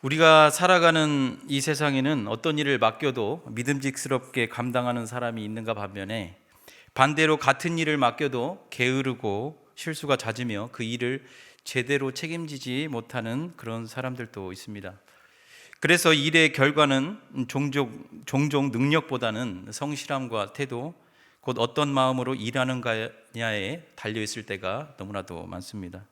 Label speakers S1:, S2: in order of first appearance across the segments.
S1: 우리가 살아가는 이 세상에는 어떤 일을 맡겨도 믿음직스럽게 감당하는 사람이 있는가 반면에, 반대로 같은 일을 맡겨도 게으르고 실수가 잦으며 그 일을 제대로 책임지지 못하는 그런 사람들도 있습니다. 그래서 일의 결과는 종종 능력보다는 성실함과 태도, 곧 어떤 마음으로 일하는가에 달려있을 때가 너무나도 많습니다.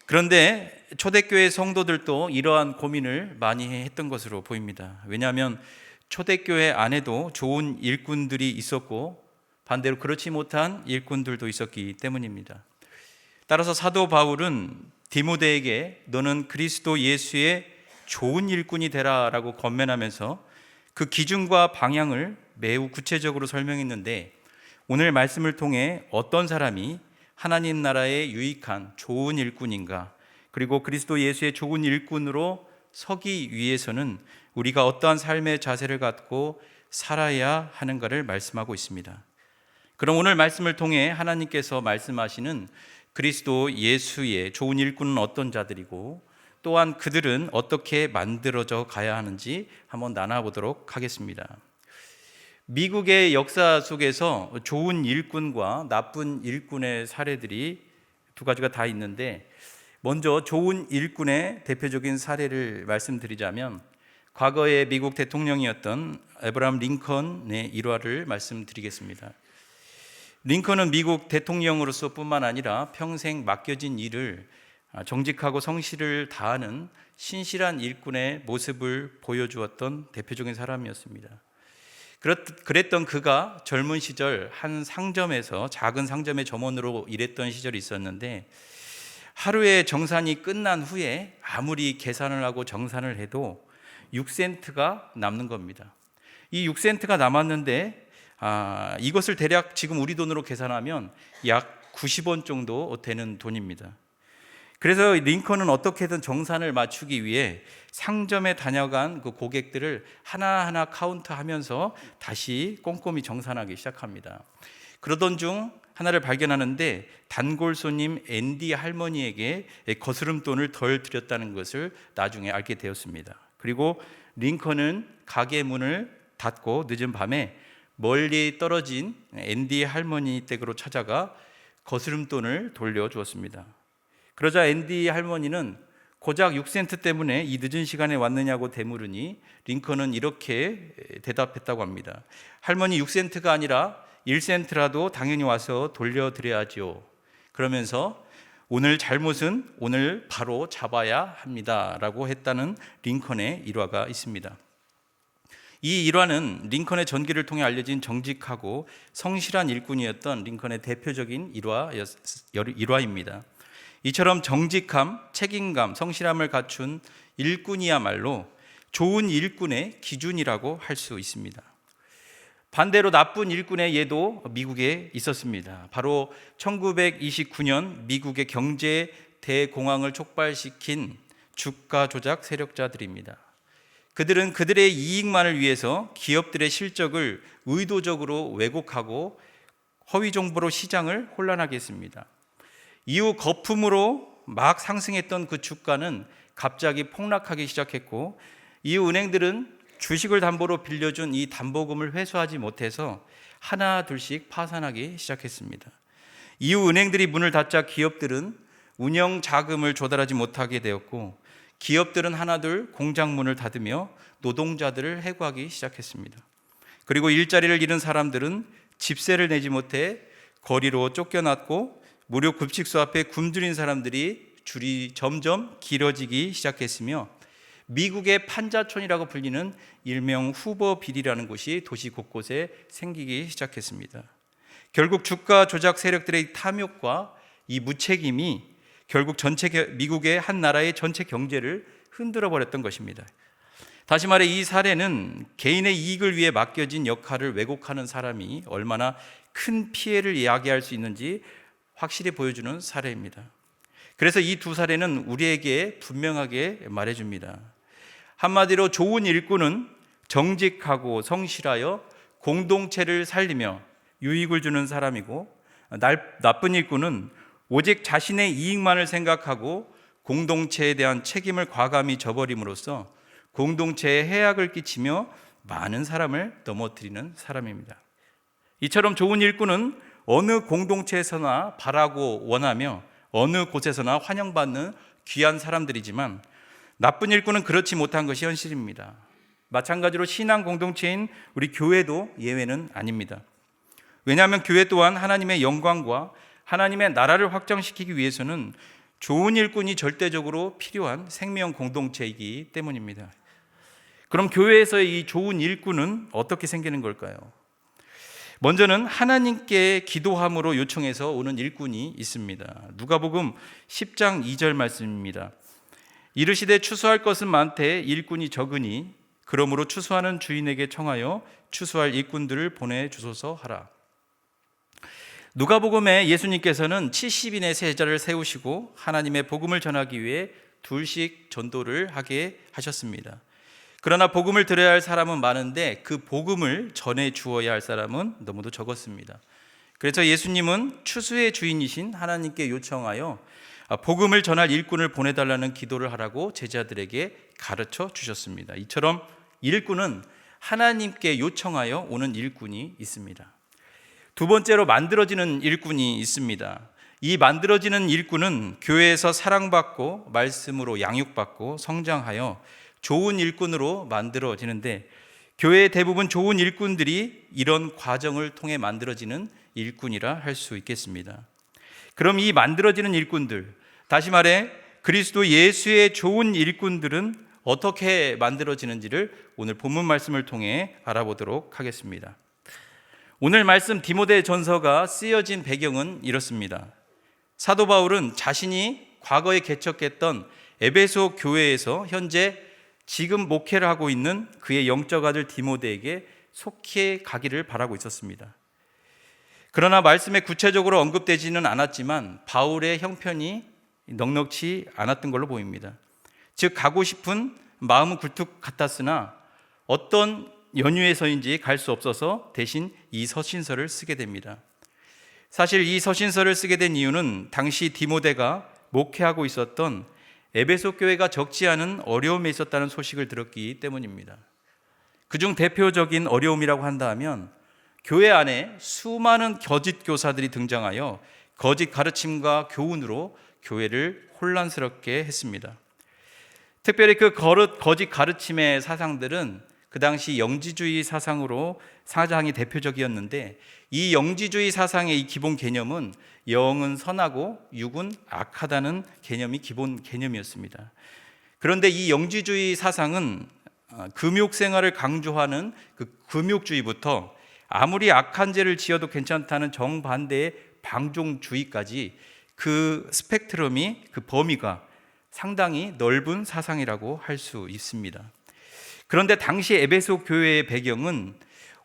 S1: 그런데 초대교회 성도들도 이러한 고민을 많이 했던 것으로 보입니다. 왜냐하면 초대교회 안에도 좋은 일꾼들이 있었고 반대로 그렇지 못한 일꾼들도 있었기 때문입니다. 따라서 사도 바울은 디모데에게 너는 그리스도 예수의 좋은 일꾼이 되라라고 권면하면서 그 기준과 방향을 매우 구체적으로 설명했는데, 오늘 말씀을 통해 어떤 사람이 하나님 나라의 유익한 좋은 일꾼인가, 그리고 그리스도 예수의 좋은 일꾼으로 서기 위해서는 우리가 어떠한 삶의 자세를 갖고 살아야 하는가를 말씀하고 있습니다. 그럼 오늘 말씀을 통해 하나님께서 말씀하시는 그리스도 예수의 좋은 일꾼은 어떤 자들이고, 또한 그들은 어떻게 만들어져 가야 하는지 한번 나눠보도록 하겠습니다. 미국의 역사 속에서 좋은 일꾼과 나쁜 일꾼의 사례들이 두 가지가 다 있는데, 먼저 좋은 일꾼의 대표적인 사례를 말씀드리자면 과거의 미국 대통령이었던 에브라함 링컨의 일화를 말씀드리겠습니다. 링컨은 미국 대통령으로서 뿐만 아니라 평생 맡겨진 일을 정직하고 성실을 다하는 신실한 일꾼의 모습을 보여주었던 대표적인 사람이었습니다. 그랬던 그가 젊은 시절 한 상점에서 작은 상점의 점원으로 일했던 시절이 있었는데, 하루의 정산이 끝난 후에 아무리 계산을 하고 정산을 해도 6센트가 남는 겁니다. 이 6센트가 남았는데 이것을 대략 지금 우리 돈으로 계산하면 약 90원 정도 되는 돈입니다. 그래서 링컨은 어떻게든 정산을 맞추기 위해 상점에 다녀간 그 고객들을 하나하나 카운트하면서 다시 꼼꼼히 정산하기 시작합니다. 그러던 중 하나를 발견하는데, 단골 손님 앤디 할머니에게 거스름돈을 덜 드렸다는 것을 나중에 알게 되었습니다. 그리고 링컨은 가게 문을 닫고 늦은 밤에 멀리 떨어진 앤디 할머니 댁으로 찾아가 거스름돈을 돌려주었습니다. 그러자 앤디 할머니는 고작 6센트 때문에 이 늦은 시간에 왔느냐고 되물으니 링컨은 이렇게 대답했다고 합니다. 할머니, 6센트가 아니라 1센트라도 당연히 와서 돌려드려야지요. 그러면서 오늘 잘못은 오늘 바로 잡아야 합니다 라고 했다는 링컨의 일화가 있습니다. 이 일화는 링컨의 전기를 통해 알려진 정직하고 성실한 일꾼이었던 링컨의 대표적인 일화입니다. 이처럼 정직함, 책임감, 성실함을 갖춘 일꾼이야말로 좋은 일꾼의 기준이라고 할 수 있습니다. 반대로 나쁜 일꾼의 예도 미국에 있었습니다. 바로 1929년 미국의 경제 대공황을 촉발시킨 주가 조작 세력자들입니다. 그들은 그들의 이익만을 위해서 기업들의 실적을 의도적으로 왜곡하고 허위 정보로 시장을 혼란하게 했습니다. 이후 거품으로 막 상승했던 그 주가는 갑자기 폭락하기 시작했고, 이후 은행들은 주식을 담보로 빌려준 이 담보금을 회수하지 못해서 하나 둘씩 파산하기 시작했습니다. 이후 은행들이 문을 닫자 기업들은 운영 자금을 조달하지 못하게 되었고, 기업들은 하나둘 공장 문을 닫으며 노동자들을 해고하기 시작했습니다. 그리고 일자리를 잃은 사람들은 집세를 내지 못해 거리로 쫓겨났고, 무료 급식소 앞에 굶주린 사람들이 줄이 점점 길어지기 시작했으며, 미국의 판자촌이라고 불리는 일명 후버빌이라는 곳이 도시 곳곳에 생기기 시작했습니다. 결국 주가 조작 세력들의 탐욕과 이 무책임이 결국 미국의 한 나라의 전체 경제를 흔들어 버렸던 것입니다. 다시 말해 이 사례는 개인의 이익을 위해 맡겨진 역할을 왜곡하는 사람이 얼마나 큰 피해를 야기할 수 있는지 확실히 보여주는 사례입니다. 그래서 이 두 사례는 우리에게 분명하게 말해줍니다. 한마디로 좋은 일꾼은 정직하고 성실하여 공동체를 살리며 유익을 주는 사람이고, 나쁜 일꾼은 오직 자신의 이익만을 생각하고 공동체에 대한 책임을 과감히 져버림으로써 공동체에 해악을 끼치며 많은 사람을 넘어뜨리는 사람입니다. 이처럼 좋은 일꾼은 어느 공동체에서나 바라고 원하며 어느 곳에서나 환영받는 귀한 사람들이지만 나쁜 일꾼은 그렇지 못한 것이 현실입니다. 마찬가지로 신앙 공동체인 우리 교회도 예외는 아닙니다. 왜냐하면 교회 또한 하나님의 영광과 하나님의 나라를 확장시키기 위해서는 좋은 일꾼이 절대적으로 필요한 생명 공동체이기 때문입니다. 그럼 교회에서의 이 좋은 일꾼은 어떻게 생기는 걸까요? 먼저는 하나님께 기도함으로 요청해서 오는 일꾼이 있습니다. 누가복음 10장 2절 말씀입니다. 이르시되 추수할 것은 많되 일꾼이 적으니 그러므로 추수하는 주인에게 청하여 추수할 일꾼들을 보내주소서 하라. 누가복음에 예수님께서는 70인의 세자를 세우시고 하나님의 복음을 전하기 위해 둘씩 전도를 하게 하셨습니다. 그러나 복음을 들어야 할 사람은 많은데 그 복음을 전해 주어야 할 사람은 너무도 적었습니다. 그래서 예수님은 추수의 주인이신 하나님께 요청하여 복음을 전할 일꾼을 보내달라는 기도를 하라고 제자들에게 가르쳐 주셨습니다. 이처럼 일꾼은 하나님께 요청하여 오는 일꾼이 있습니다. 두 번째로 만들어지는 일꾼이 있습니다. 이 만들어지는 일꾼은 교회에서 사랑받고 말씀으로 양육받고 성장하여 좋은 일꾼으로 만들어지는데 교회의 대부분 좋은 일꾼들이 이런 과정을 통해 만들어지는 일꾼이라 할 수 있겠습니다. 그럼 이 만들어지는 일꾼들, 다시 말해 그리스도 예수의 좋은 일꾼들은 어떻게 만들어지는지를 오늘 본문 말씀을 통해 알아보도록 하겠습니다. 오늘 말씀 디모데 전서가 쓰여진 배경은 이렇습니다. 사도 바울은 자신이 과거에 개척했던 에베소 교회에서 현재 지금 목회를 하고 있는 그의 영적 아들 디모데에게 속히 가기를 바라고 있었습니다. 그러나 말씀에 구체적으로 언급되지는 않았지만 바울의 형편이 넉넉지 않았던 걸로 보입니다. 즉 가고 싶은 마음은 굴뚝 같았으나 어떤 연유에서인지 갈 수 없어서 대신 이 서신서를 쓰게 됩니다. 사실 이 서신서를 쓰게 된 이유는 당시 디모데가 목회하고 있었던 에베소 교회가 적지 않은 어려움에 있었다는 소식을 들었기 때문입니다. 그중 대표적인 어려움이라고 한다면 교회 안에 수많은 거짓 교사들이 등장하여 거짓 가르침과 교훈으로 교회를 혼란스럽게 했습니다. 특별히 그 거짓 가르침의 사상들은 그 당시 영지주의 사상으로 사상이 대표적이었는데 이 영지주의 사상의 이 기본 개념은 영은 선하고 육은 악하다는 개념이 기본 개념이었습니다. 그런데 이 영지주의 사상은 금욕 생활을 강조하는 그 금욕주의부터 아무리 악한 죄를 지어도 괜찮다는 정반대의 방종주의까지 그 스펙트럼이 그 범위가 상당히 넓은 사상이라고 할 수 있습니다. 그런데 당시 에베소 교회의 배경은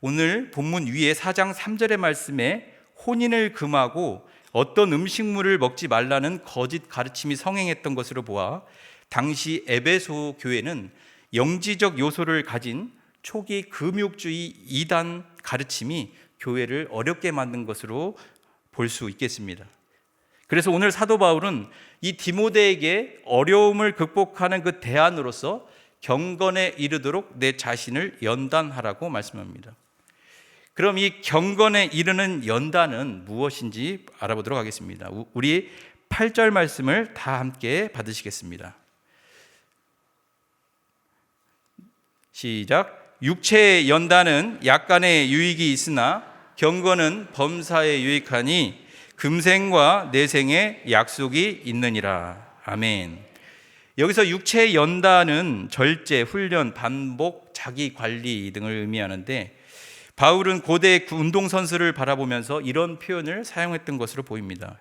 S1: 오늘 본문 위에 4장 3절의 말씀에 혼인을 금하고 어떤 음식물을 먹지 말라는 거짓 가르침이 성행했던 것으로 보아 당시 에베소 교회는 영지적 요소를 가진 초기 금욕주의 이단 가르침이 교회를 어렵게 만든 것으로 볼 수 있겠습니다. 그래서 오늘 사도 바울은 이 디모데에게 어려움을 극복하는 그 대안으로서 경건에 이르도록 내 자신을 연단하라고 말씀합니다. 그럼 이 경건에 이르는 연단은 무엇인지 알아보도록 하겠습니다. 우리 8절 말씀을 다 함께 받으시겠습니다. 시작. 육체의 연단은 약간의 유익이 있으나 경건은 범사에 유익하니 금생과 내생의 약속이 있느니라. 아멘. 여기서 육체의 연단은 절제, 훈련, 반복, 자기 관리 등을 의미하는데 바울은 고대 운동선수를 바라보면서 이런 표현을 사용했던 것으로 보입니다.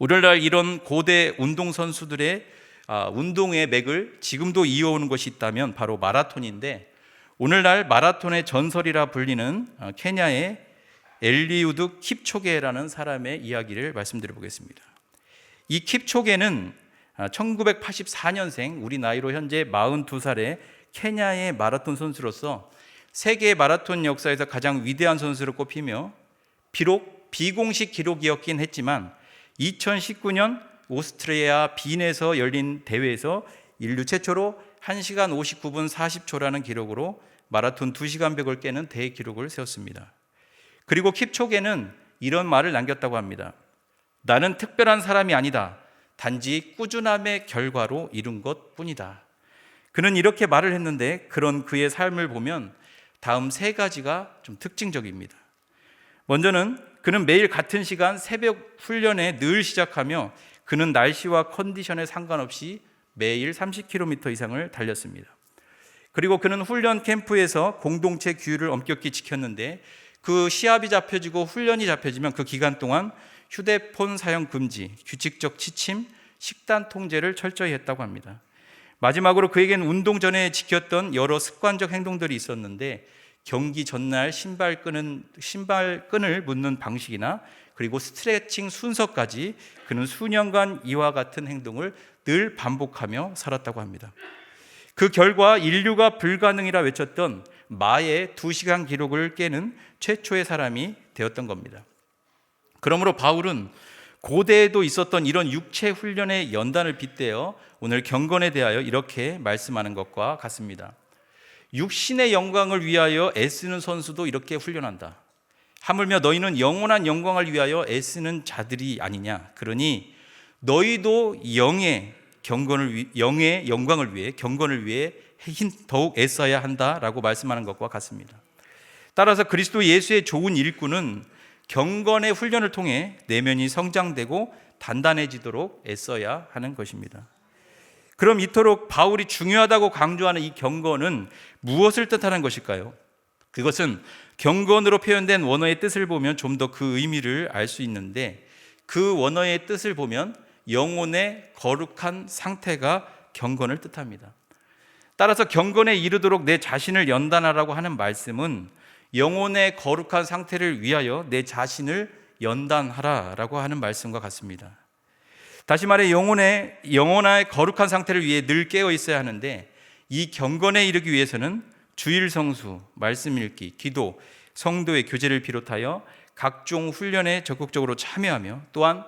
S1: 오늘날 이런 고대 운동선수들의 운동의 맥을 지금도 이어오는 것이 있다면 바로 마라톤인데 오늘날 마라톤의 전설이라 불리는 케냐의 엘리우드 킵초게라는 사람의 이야기를 말씀드려 보겠습니다. 이 킵초게는 1984년생, 우리 나이로 현재 42살의 케냐의 마라톤 선수로서 세계 마라톤 역사에서 가장 위대한 선수로 꼽히며 비록 비공식 기록이었긴 했지만 2019년 오스트리아 빈에서 열린 대회에서 인류 최초로 1시간 59분 40초라는 기록으로 마라톤 2시간 벽을 깨는 대기록을 세웠습니다. 그리고 킵초게는 이런 말을 남겼다고 합니다. 나는 특별한 사람이 아니다. 단지 꾸준함의 결과로 이룬 것뿐이다. 그는 이렇게 말을 했는데 그런 그의 삶을 보면 다음 세 가지가 좀 특징적입니다. 먼저는 그는 매일 같은 시간 새벽 훈련에 늘 시작하며 그는 날씨와 컨디션에 상관없이 매일 30km 이상을 달렸습니다. 그리고 그는 훈련 캠프에서 공동체 규율을 엄격히 지켰는데 그 시합이 잡혀지고 훈련이 잡혀지면 그 기간 동안 휴대폰 사용 금지, 규칙적 취침, 식단 통제를 철저히 했다고 합니다. 마지막으로 그에게는 운동 전에 지켰던 여러 습관적 행동들이 있었는데 경기 전날 신발끈을 묶는 방식이나 그리고 스트레칭 순서까지 그는 수년간 이와 같은 행동을 늘 반복하며 살았다고 합니다. 그 결과 인류가 불가능이라 외쳤던 마의 2시간 기록을 깨는 최초의 사람이 되었던 겁니다. 그러므로 바울은 고대에도 있었던 이런 육체 훈련의 연단을 빗대어 오늘 경건에 대하여 이렇게 말씀하는 것과 같습니다. 육신의 영광을 위하여 애쓰는 선수도 이렇게 훈련한다. 하물며 너희는 영원한 영광을 위하여 애쓰는 자들이 아니냐. 그러니 너희도 영의 영광을 위해 경건을 위해 더욱 애써야 한다라고 말씀하는 것과 같습니다. 따라서 그리스도 예수의 좋은 일꾼은 경건의 훈련을 통해 내면이 성장되고 단단해지도록 애써야 하는 것입니다. 그럼 이토록 바울이 중요하다고 강조하는 이 경건은 무엇을 뜻하는 것일까요? 그것은 경건으로 표현된 원어의 뜻을 보면 좀 더 그 의미를 알 수 있는데 그 원어의 뜻을 보면 영혼의 거룩한 상태가 경건을 뜻합니다. 따라서 경건에 이르도록 내 자신을 연단하라고 하는 말씀은 영혼의 거룩한 상태를 위하여 내 자신을 연단하라라고 하는 말씀과 같습니다. 다시 말해 영혼의 거룩한 상태를 위해 늘 깨어 있어야 하는데 이 경건에 이르기 위해서는 주일 성수, 말씀 읽기, 기도, 성도의 교제를 비롯하여 각종 훈련에 적극적으로 참여하며 또한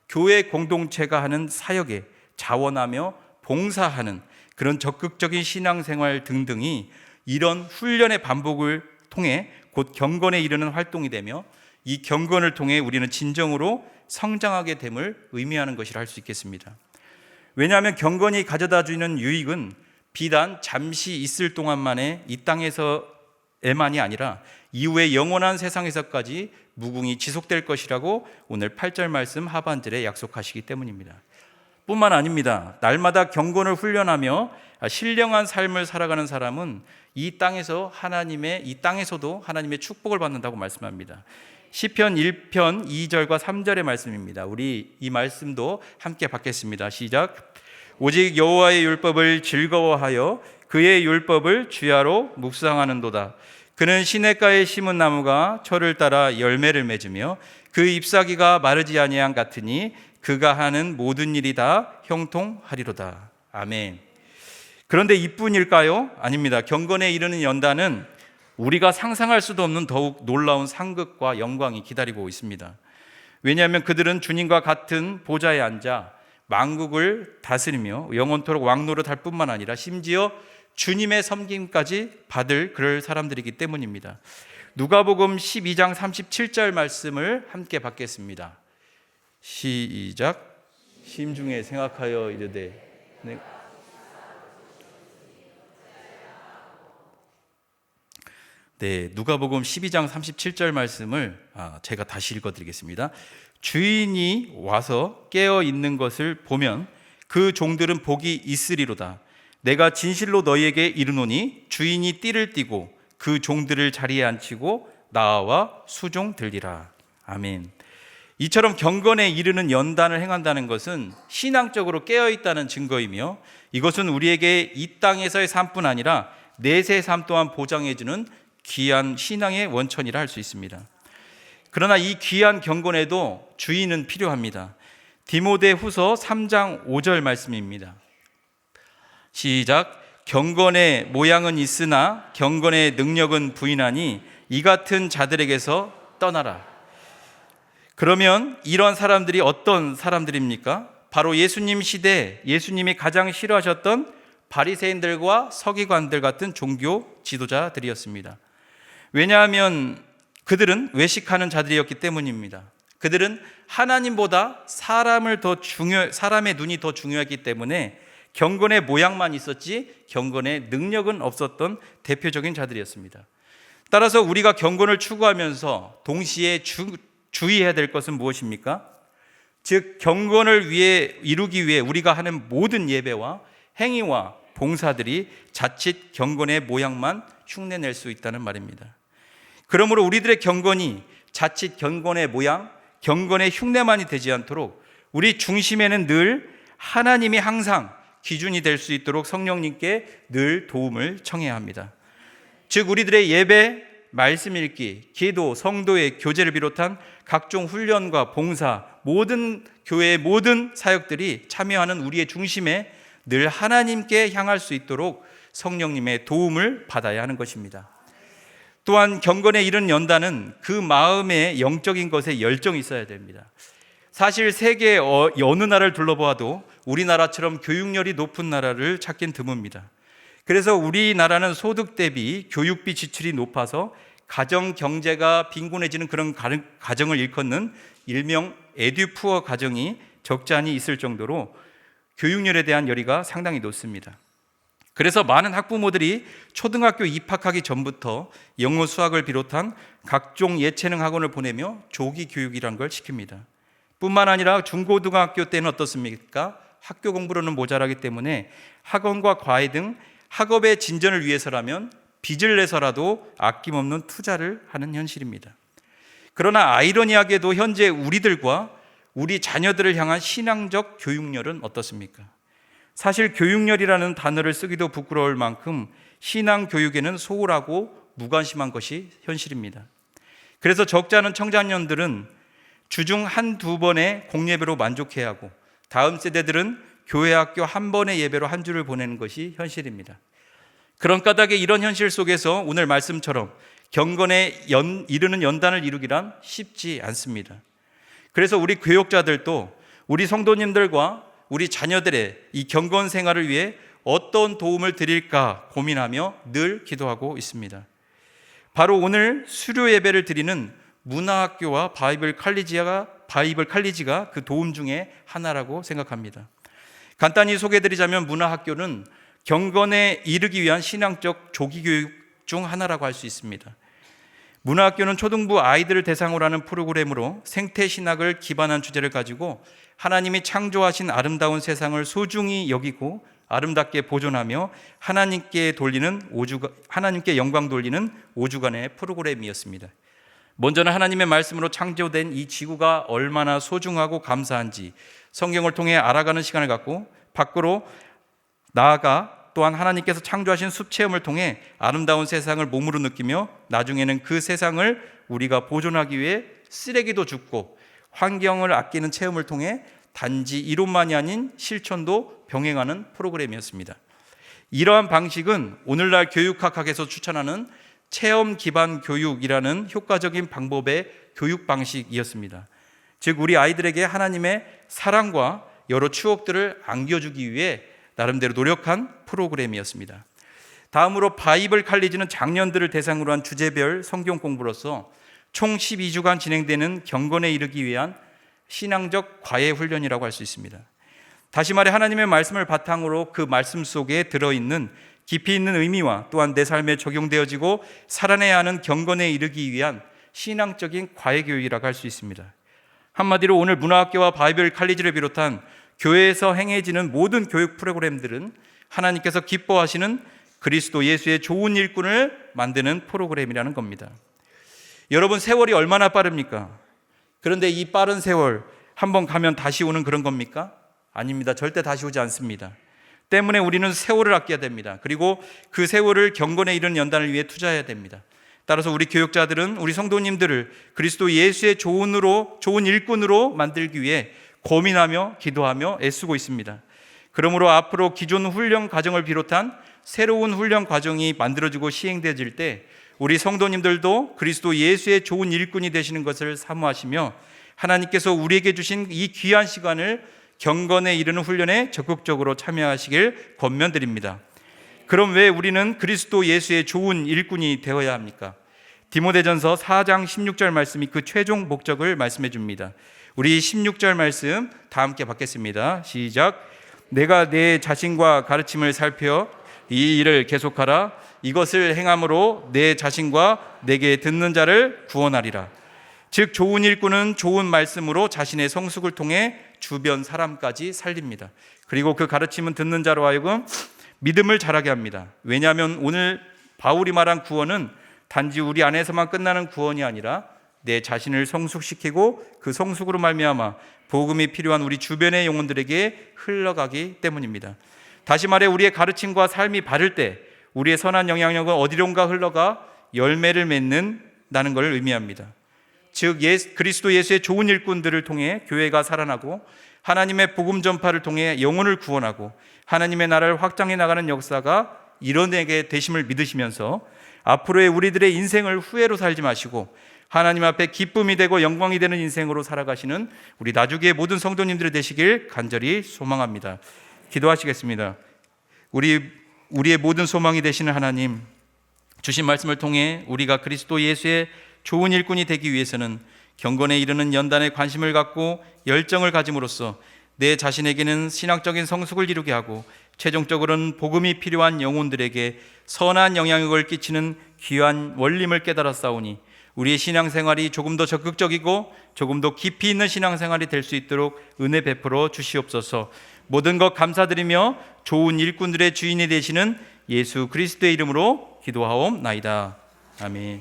S1: 교회 공동체가 하는 사역에 자원하며 봉사하는 그런 적극적인 신앙생활 등등이 이런 훈련의 반복을 통해 곧 경건에 이르는 활동이 되며 이 경건을 통해 우리는 진정으로 성장하게 됨을 의미하는 것이라 할 수 있겠습니다. 왜냐하면 경건이 가져다 주는 유익은 비단 잠시 있을 동안만의 이 땅에서에만이 아니라 이후에 영원한 세상에서까지 무궁히 지속될 것이라고 오늘 8절 말씀 하반절에 약속하시기 때문입니다. 뿐만 아닙니다. 날마다 경건을 훈련하며 신령한 삶을 살아가는 사람은 이 땅에서도 하나님의 축복을 받는다고 말씀합니다. 시편 1편 2절과 3절의 말씀입니다. 우리 이 말씀도 함께 받겠습니다. 시작. 오직 여호와의 율법을 즐거워하여 그의 율법을 주야로 묵상하는도다. 그는 시냇가에 심은 나무가 철을 따라 열매를 맺으며 그 잎사귀가 마르지 아니함 같으니 그가 하는 모든 일이 다 형통하리로다. 아멘. 그런데 이뿐일까요? 아닙니다. 경건에 이르는 연단은 우리가 상상할 수도 없는 더욱 놀라운 상급과 영광이 기다리고 있습니다. 왜냐하면 그들은 주님과 같은 보좌에 앉아 만국을 다스리며 영원토록 왕노릇할 뿐만 아니라 심지어 주님의 섬김까지 받을 그럴 사람들이기 때문입니다. 누가복음 12장 37절 말씀을 함께 받겠습니다. 시작. 심중에 생각하여 이르되 누가복음 12장 37절 말씀을 제가 다시 읽어드리겠습니다. 주인이 와서 깨어 있는 것을 보면 그 종들은 복이 있으리로다. 내가 진실로 너희에게 이르노니 주인이 띠를 띠고 그 종들을 자리에 앉히고 나와 수종들리라. 아멘. 이처럼 경건에 이르는 연단을 행한다는 것은 신앙적으로 깨어있다는 증거이며 이것은 우리에게 이 땅에서의 삶뿐 아니라 내세의 삶 또한 보장해주는 귀한 신앙의 원천이라 할 수 있습니다. 그러나 이 귀한 경건에도 주인은 필요합니다. 디모데후서 3장 5절 말씀입니다. 시작. 경건의 모양은 있으나 경건의 능력은 부인하니 이 같은 자들에게서 떠나라. 그러면 이런 사람들이 어떤 사람들입니까? 바로 예수님 시대 예수님이 가장 싫어하셨던 바리새인들과 서기관들 같은 종교 지도자들이었습니다. 왜냐하면 그들은 외식하는 자들이었기 때문입니다. 그들은 하나님보다 사람의 눈이 더 중요했기 때문에 경건의 모양만 있었지 경건의 능력은 없었던 대표적인 자들이었습니다. 따라서 우리가 경건을 추구하면서 동시에 주의해야 될 것은 무엇입니까? 즉 경건을 이루기 위해 우리가 하는 모든 예배와 행위와 봉사들이 자칫 경건의 모양만 흉내낼 수 있다는 말입니다. 그러므로 우리들의 경건이 자칫 경건의 모양, 경건의 흉내만이 되지 않도록 우리 중심에는 늘 하나님이 항상 기준이 될 수 있도록 성령님께 늘 도움을 청해야 합니다. 즉 우리들의 예배, 말씀 읽기, 기도, 성도의 교제를 비롯한 각종 훈련과 봉사, 모든 교회의 모든 사역들이 참여하는 우리의 중심에 늘 하나님께 향할 수 있도록 성령님의 도움을 받아야 하는 것입니다. 또한 경건에 이른 연단은 그 마음의 영적인 것에 열정이 있어야 됩니다. 사실 세계 어느 나라를 둘러보아도 우리나라처럼 교육열이 높은 나라를 찾긴 드뭅니다. 그래서 우리나라는 소득 대비 교육비 지출이 높아서 가정 경제가 빈곤해지는 그런 가정을 일컫는 일명 에듀푸어 가정이 적잖이 있을 정도로 교육열에 대한 열의가 상당히 높습니다. 그래서 많은 학부모들이 초등학교 입학하기 전부터 영어 수학을 비롯한 각종 예체능 학원을 보내며 조기 교육이란 걸 시킵니다. 뿐만 아니라 중고등학교 때는 어떻습니까? 학교 공부로는 모자라기 때문에 학원과 과외 등 학업의 진전을 위해서라면 빚을 내서라도 아낌없는 투자를 하는 현실입니다. 그러나 아이러니하게도 현재 우리들과 우리 자녀들을 향한 신앙적 교육열은 어떻습니까? 사실 교육열이라는 단어를 쓰기도 부끄러울 만큼 신앙 교육에는 소홀하고 무관심한 것이 현실입니다. 그래서 적지 않은 청장년들은 주중 한두 번의 공예배로 만족해야 하고 다음 세대들은 교회 학교 한 번의 예배로 한 주를 보내는 것이 현실입니다. 그런 까닭에 이런 현실 속에서 오늘 말씀처럼 경건에 이르는 연단을 이루기란 쉽지 않습니다. 그래서 우리 교역자들도 우리 성도님들과 우리 자녀들의 이 경건 생활을 위해 어떤 도움을 드릴까 고민하며 늘 기도하고 있습니다. 바로 오늘 수료 예배를 드리는 문화학교와 바이블 칼리지가 그 도움 중에 하나라고 생각합니다. 간단히 소개해드리자면 문화학교는 경건에 이르기 위한 신앙적 조기 교육 중 하나라고 할 수 있습니다. 문화학교는 초등부 아이들을 대상으로 하는 프로그램으로 생태신학을 기반한 주제를 가지고 하나님이 창조하신 아름다운 세상을 소중히 여기고 아름답게 보존하며 하나님께 영광 돌리는 5주간의 프로그램이었습니다. 먼저는 하나님의 말씀으로 창조된 이 지구가 얼마나 소중하고 감사한지 성경을 통해 알아가는 시간을 갖고 밖으로 나아가 또한 하나님께서 창조하신 숲 체험을 통해 아름다운 세상을 몸으로 느끼며 나중에는 그 세상을 우리가 보존하기 위해 쓰레기도 줍고 환경을 아끼는 체험을 통해 단지 이론만이 아닌 실천도 병행하는 프로그램이었습니다. 이러한 방식은 오늘날 교육학에서 추천하는 체험 기반 교육이라는 효과적인 방법의 교육 방식이었습니다. 즉 우리 아이들에게 하나님의 사랑과 여러 추억들을 안겨주기 위해 나름대로 노력한 프로그램이었습니다. 다음으로 바이블 칼리지는 장년들을 대상으로 한 주제별 성경 공부로서 총 12주간 진행되는 경건에 이르기 위한 신앙적 과외 훈련이라고 할 수 있습니다. 다시 말해 하나님의 말씀을 바탕으로 그 말씀 속에 들어있는 깊이 있는 의미와 또한 내 삶에 적용되어지고 살아내야 하는 경건에 이르기 위한 신앙적인 과외 교육이라고 할 수 있습니다. 한마디로 오늘 문화학교와 바이블 칼리지를 비롯한 교회에서 행해지는 모든 교육 프로그램들은 하나님께서 기뻐하시는 그리스도 예수의 좋은 일꾼을 만드는 프로그램이라는 겁니다. 여러분 세월이 얼마나 빠릅니까? 그런데 이 빠른 세월 한번 가면 다시 오는 그런 겁니까? 아닙니다. 절대 다시 오지 않습니다. 때문에 우리는 세월을 아껴야 됩니다. 그리고 그 세월을 경건에 이르는 연단을 위해 투자해야 됩니다. 따라서 우리 교육자들은 우리 성도님들을 그리스도 예수의 좋은 일꾼으로 만들기 위해 고민하며 기도하며 애쓰고 있습니다. 그러므로 앞으로 기존 훈련 과정을 비롯한 새로운 훈련 과정이 만들어지고 시행되어질 때 우리 성도님들도 그리스도 예수의 좋은 일꾼이 되시는 것을 사모하시며 하나님께서 우리에게 주신 이 귀한 시간을 경건에 이르는 훈련에 적극적으로 참여하시길 권면드립니다. 그럼 왜 우리는 그리스도 예수의 좋은 일꾼이 되어야 합니까? 디모데전서 4장 16절 말씀이 그 최종 목적을 말씀해 줍니다. 우리 16절 말씀 다 함께 받겠습니다. 시작. 내가 내 자신과 가르침을 살펴 이 일을 계속하라. 이것을 행함으로 내 자신과 내게 듣는 자를 구원하리라. 즉 좋은 일꾼은 좋은 말씀으로 자신의 성숙을 통해 주변 사람까지 살립니다. 그리고 그 가르침은 듣는 자로 하여금 믿음을 자라게 합니다. 왜냐하면 오늘 바울이 말한 구원은 단지 우리 안에서만 끝나는 구원이 아니라 내 자신을 성숙시키고 그 성숙으로 말미암아 복음이 필요한 우리 주변의 영혼들에게 흘러가기 때문입니다. 다시 말해 우리의 가르침과 삶이 바를 때 우리의 선한 영향력은 어디론가 흘러가 열매를 맺는다는 것을 의미합니다. 즉 그리스도 예수의 좋은 일꾼들을 통해 교회가 살아나고 하나님의 복음 전파를 통해 영혼을 구원하고 하나님의 나라를 확장해 나가는 역사가 이뤄내게 되심을 믿으시면서 앞으로의 우리들의 인생을 후회로 살지 마시고 하나님 앞에 기쁨이 되고 영광이 되는 인생으로 살아가시는 우리 나주교의 모든 성도님들이 되시길 간절히 소망합니다. 기도하시겠습니다. 우리의 모든 소망이 되시는 하나님, 주신 말씀을 통해 우리가 그리스도 예수의 좋은 일꾼이 되기 위해서는 경건에 이르는 연단에 관심을 갖고 열정을 가짐으로써 내 자신에게는 신학적인 성숙을 이루게 하고 최종적으로는 복음이 필요한 영혼들에게 선한 영향력을 끼치는 귀한 원림을 깨달았사오니 우리의 신앙생활이 조금 더 적극적이고 조금 더 깊이 있는 신앙생활이 될 수 있도록 은혜 베풀어 주시옵소서. 모든 것 감사드리며 좋은 일꾼들의 주인이 되시는 예수 그리스도의 이름으로 기도하옵나이다. 아멘.